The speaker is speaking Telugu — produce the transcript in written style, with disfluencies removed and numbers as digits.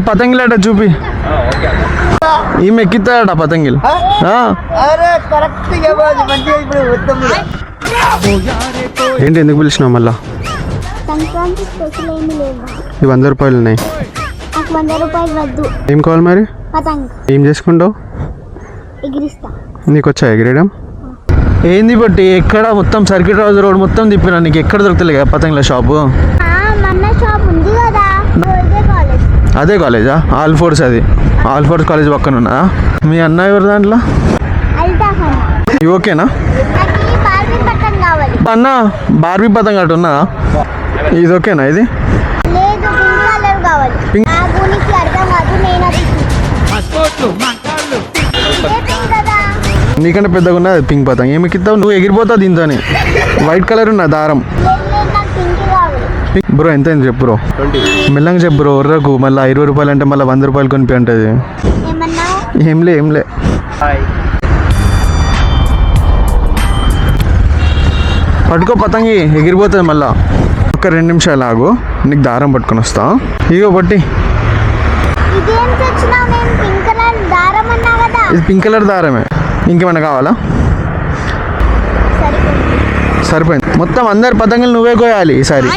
పతంగిలాట చూపి. ఈమె ఎక్కిస్తాడట పతంగిలు. ఏంటి ఎందుకు పిలిచినావు మళ్ళా? సంక్రాంతి స్పెషల్ ఏమీ లేవు. ఇవి 100 రూపాయలు ఉన్నాయి. నాకు 100 రూపాయలు వద్దు. ఏం కావాలి మరి? పతంగ్ ఏం చేసుకుంటావు? ఎగిరిస్తా. నీకు వచ్చా ఎగిరేయడం? ఏంది బట్టి ఎక్కడ మొత్తం సర్కిట్ హౌస్ రోడ్ మొత్తం తిప్పినా, నీకు ఎక్కడ దొరుకుతలే కదా పతంగుల షాపు? మన షాప్ ఉంది కదా, ఇదే కాలేజ్. అదే కాలేజా? All force. అది ఆల్ ఫోర్స్ కాలేజ్ పక్కన ఉన్నా. మీ అన్న ఎవరు దాంట్లో? అల్తాఫ్ అన్న. ఇవి ఓకేనా? నాకు బార్బీ పతంగ్ కావాలి. అన్న బార్బీ పతంగ్ అటు ఉన్నా. ఇది ఓకేనా? ఇది లేదు, పింక్ కలర్ కావాలి. నాకు నీకు అర్థం కాదు, నేను అది ఇదే పింక్ కదా. నీకంటే పెద్దగా ఉన్నది పింక్ పతంగ్. ఏమి ఎక్కిస్తావు నువ్వు? ఎగిరిపోతావు దీంతో. వైట్ కలర్ ఉన్న దారం. లేదు, నాకు పింక్ కావాలి. బ్రో ఎంత అయింది చెప్పు బ్రో. మెల్లంగా చెప్పు బ్రో. ఒర్రకు మళ్ళీ 20 రూపాయలు అంటే మళ్ళీ 100 రూపాయలు కొనిపి ఉంటుంది. ఏమన్నావు? ఏంలే పట్టుకో పతంగి, ఎగిరిపోతుంది మళ్ళా. ఒక 2 నిమిషాలు ఆగు, నీకు దారం పట్టుకొని వస్తా. ఇగో బట్టి. ఇదేం తెచ్చినావు? నేను పింక్ కలర్ దారం అన్నా కదా. ఇది పింక్ కలర్ దారమే. ఇంకేమన్నా కావాలా? సరిపోయింది. సరిపోయింది. మొత్తం అందరి పతంగులు నువ్వే కోయాలి ఈసారి.